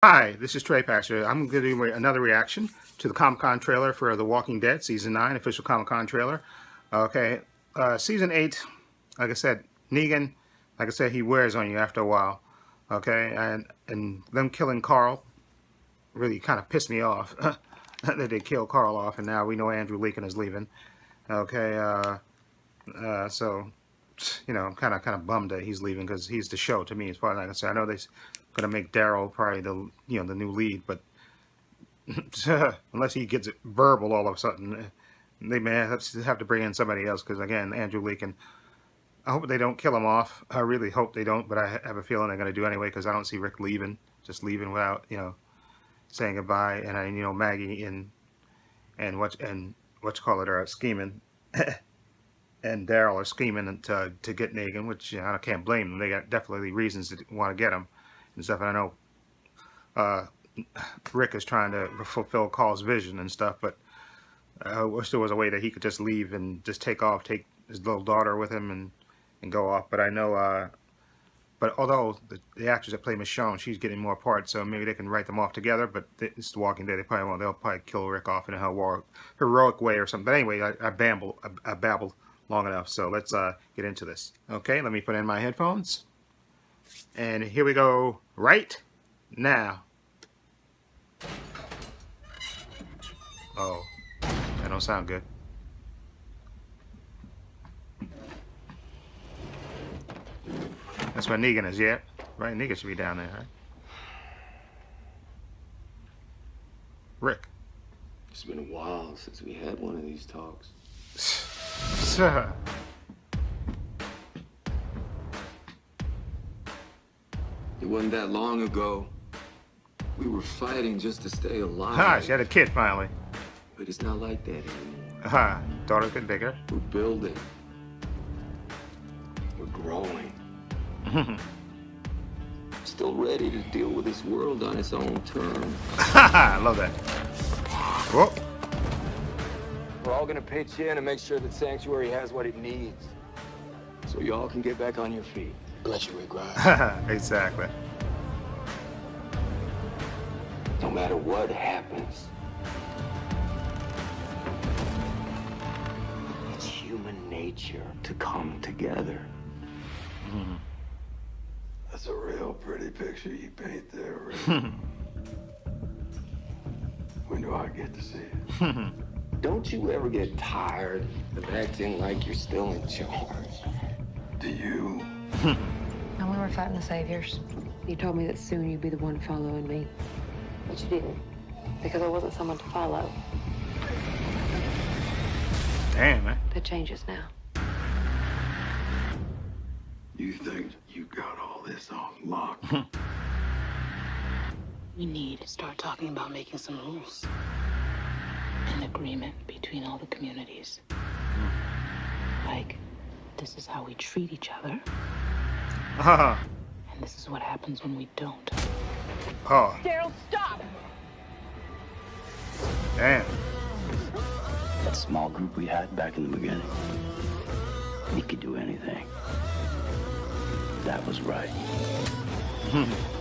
Hi, this is Trey Pastor. I'm going to do another reaction to the Comic-Con trailer for The Walking Dead Season 9, official Comic-Con trailer. Okay, Season 8, like I said, Negan, like I said, he wears on you after a while. Okay, and them killing Carl really kind of pissed me off. That they killed Carl off, and now we know Andrew Lincoln is leaving. Okay, so, you know, I'm kind of bummed that he's leaving because he's the show to me, as far as I can say. I know they're gonna make Daryl probably the the new lead, but unless he gets it verbal all of a sudden, they may have to bring in somebody else because again, Andrew Lincoln. I hope they don't kill him off. I really hope they don't, but I have a feeling they're gonna do anyway because I don't see Rick just leaving without saying goodbye, and I Maggie and what you call it are scheming. And Daryl are scheming to get Negan, which I can't blame them. They got definitely reasons to want to get him and stuff. And I know Rick is trying to fulfill Carl's vision and stuff, but I wish there was a way that he could just leave and just take his little daughter with him and go off. But I know, but although the actress that played Michonne, she's getting more parts, so maybe they can write them off together. But it's The Walking Dead. They'll probably kill Rick off in a heroic way or something. But anyway, I babbled long enough, so let's get into this. Okay, let me put in my headphones, and here we go right now. Oh, that don't sound good. That's where Negan is, yeah? Right, Negan should be down there, right? Rick. It's been a while since we had one of these talks. Sir. It wasn't that long ago. We were fighting just to stay alive. Ha, she had a kid finally. But it's not like that anymore. Ha, daughter's getting bigger. We're building. We're growing. Still ready to deal with this world on its own terms. I love that. Whoa. We're all gonna pitch in and make sure that Sanctuary has what it needs. So y'all can get back on your feet. Let you regret. Exactly. No matter what happens, it's human nature to come together. That's a real pretty picture you paint there, Rick. When do I get to see it? Don't you ever get tired of acting like you're still in charge? Do you? When we were fighting the Saviors, you told me that soon you'd be the one following me. But you didn't, because I wasn't someone to follow. Damn, man. That changes now. You think you got all this on lock? We need to start talking about making some rules. An agreement between all the communities. Like, this is how we treat each other. And this is what happens when we don't. Oh. Daryl, stop! Damn. That small group we had back in the beginning, we could do anything. That was right.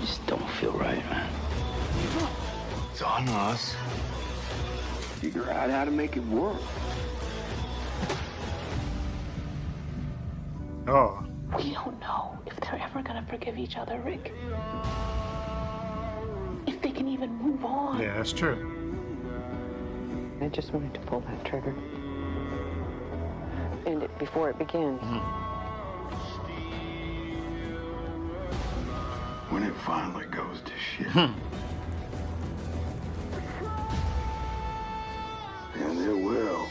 Just don't feel right, man. It's on us. Figure out how to make it work. Oh. We don't know if they're ever gonna forgive each other, Rick. If they can even move on. Yeah, that's true. I just wanted to pull that trigger. End it before it begins. When it finally goes to shit. And it will.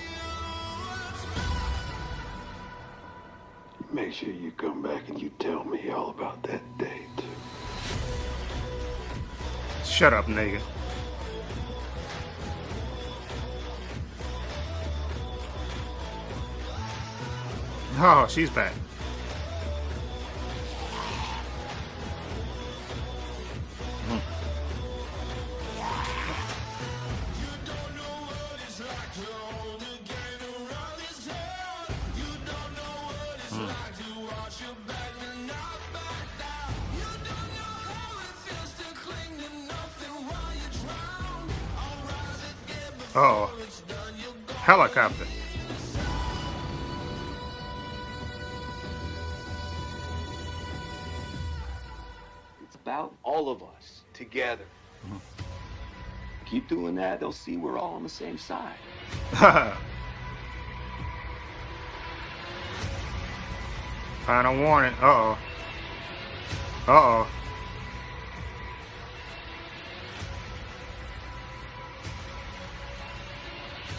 Make sure you come back and you tell me all about that date. Shut up, nigga. Oh, she's back. Oh, helicopter. It's about all of us together. Keep doing that, they'll see we're all on the same side. Final warning. Uh-oh. Uh-oh.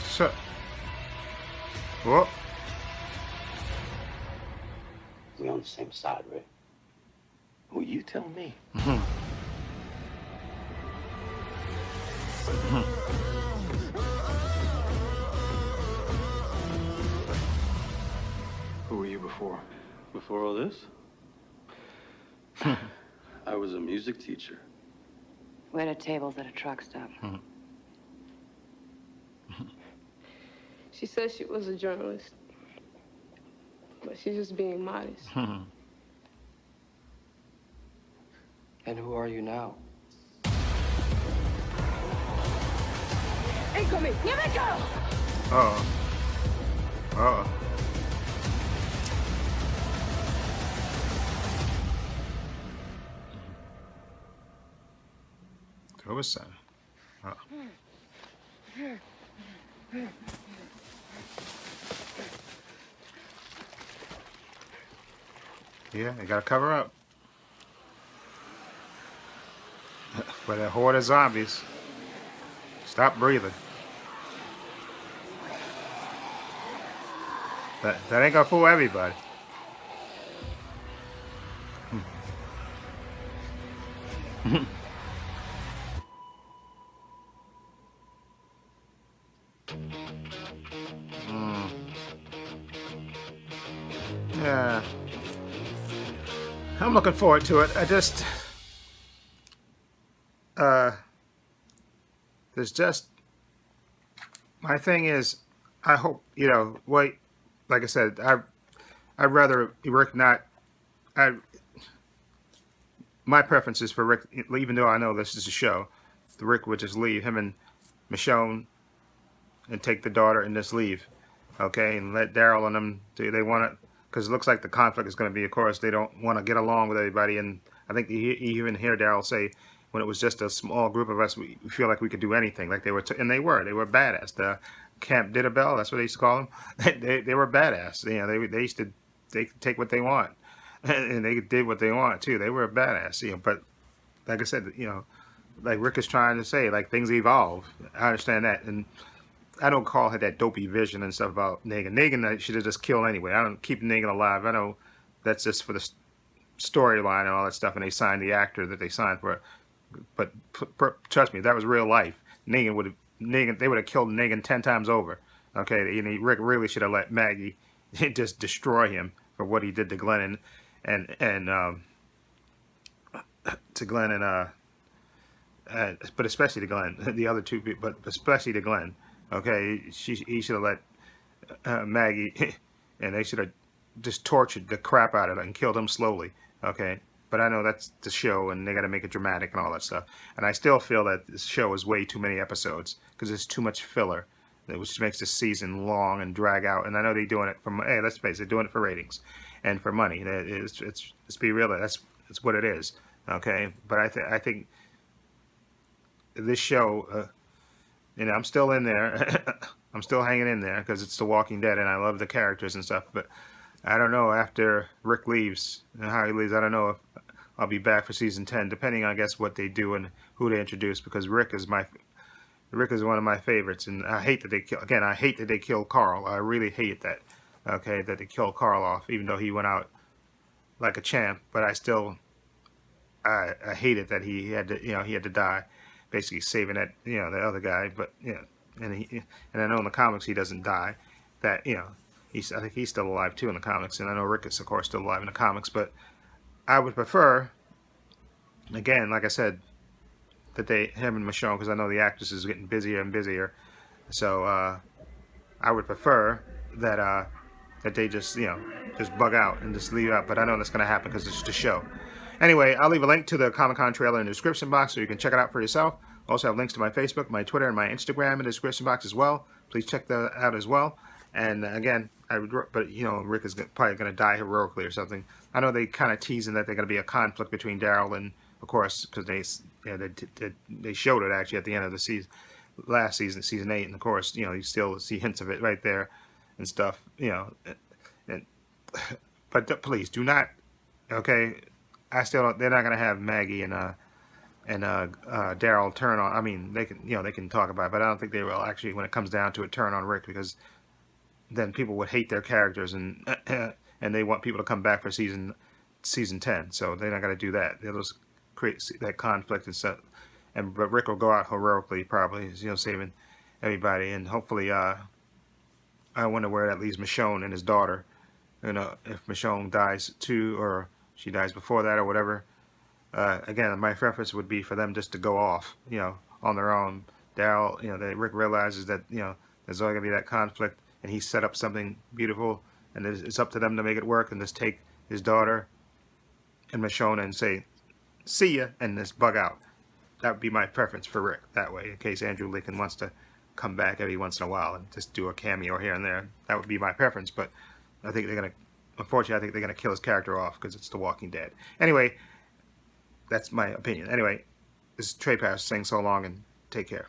So. Whoop. We're on the same side, Rick. Who you tell me? Who were you before? Before all this, I was a music teacher. Wait at tables at a truck stop. She says she was a journalist, but she's just being modest. And who are you now? Incoming! Here we go! Uh-oh. Uh-oh. Throw a sign. Oh. Yeah, they gotta cover up. But a horde of zombies. Stop breathing. That ain't gonna fool everybody. Yeah. I'm looking forward to it. I just there's just, my thing is, I hope, you know, wait, like I said, I'd rather Rick not, my preference is for Rick, even though I know this is a show, Rick would just leave him and Michonne and take the daughter and just leave, okay, and let Daryl and them do, they want it, because it looks like the conflict is going to be, of course, they don't want to get along with everybody, and I think you even hear Daryl say, when it was just a small group of us, we feel like we could do anything, like they were, and they were badass. The Camp Ditterbell, that's what they used to call them. They were badass. You know, they used to, they could take what they want, and they did what they want too. They were badass. You know, but like I said, you know, like Rick is trying to say, like things evolve. I understand that, and I don't call her that dopey vision and stuff about Negan. Negan should have just killed anyway. I don't keep Negan alive. I know that's just for the storyline and all that stuff, and they signed the actor that they signed for it. But trust me, that was real life. They would have killed Negan 10 times over. Okay, Rick really should have let Maggie just destroy him for what he did to Glenn and to Glenn but especially to Glenn, the other two people, but especially to Glenn. Okay, he should have let Maggie, and they should have just tortured the crap out of it and killed him slowly. Okay. But I know that's the show, and they got to make it dramatic and all that stuff. And I still feel that this show is way too many episodes because there's too much filler, which makes the season long and drag out. And I know they're doing it for, hey, let's face it, they're doing it for ratings and for money. Let's be real. That's what it is. Okay, but I think this show, you know, I'm still in there. I'm still hanging in there because it's The Walking Dead, and I love the characters and stuff. But I don't know, after Rick leaves and how he leaves, I don't know if I'll be back for season 10, depending on, I guess, what they do and who they introduce, because Rick is one of my favorites, and I hate that I hate that they killed Carl. I really hate that, okay, that they killed Carl off, even though he went out like a champ, but I hated that he had to die, basically saving that, you know, the other guy, but, you know, and I know in the comics he doesn't die, that, you know, I think he's still alive too in the comics, and I know Rick is, of course, still alive in the comics, but I would prefer, again, like I said, that him and Michonne, because I know the actress is getting busier and busier, so I would prefer that they just, you know, just bug out and just leave out, but I know that's going to happen because it's the show. Anyway, I'll leave a link to the Comic-Con trailer in the description box so you can check it out for yourself. Also have links to my Facebook, my Twitter, and my Instagram in the description box as well. Please check that out as well. And again, but you know, Rick is probably going to die heroically or something. I know they kind of teasing that there's going to be a conflict between Daryl and, of course, because they showed it actually at the end of the season, last season, season 8, and of course, you know, you still see hints of it right there and stuff, you know. But please do not, okay. I still don't. They're not going to have Maggie and Daryl turn on. I mean, they can talk about it, but I don't think they will actually, when it comes down to it, turn on Rick, because then people would hate their characters and they want people to come back for season 10. So they're not going to do that. They'll just create that conflict and stuff. But Rick will go out heroically, probably, you know, saving everybody. And hopefully, I wonder where that leaves Michonne and his daughter. You know, if Michonne dies too, or she dies before that, or whatever. Again, my preference would be for them just to go off, you know, on their own. Daryl, you know, Rick realizes that, you know, there's only going to be that conflict, and he set up something beautiful, and it's up to them to make it work, and just take his daughter and Michonne and say, see ya, and just bug out. That would be my preference for Rick, that way, in case Andrew Lincoln wants to come back every once in a while and just do a cameo here and there. That would be my preference, but I think they're going to, unfortunately, I think they're going to kill his character off because it's The Walking Dead. Anyway, that's my opinion. Anyway, this is Trey Paris saying so long, and take care.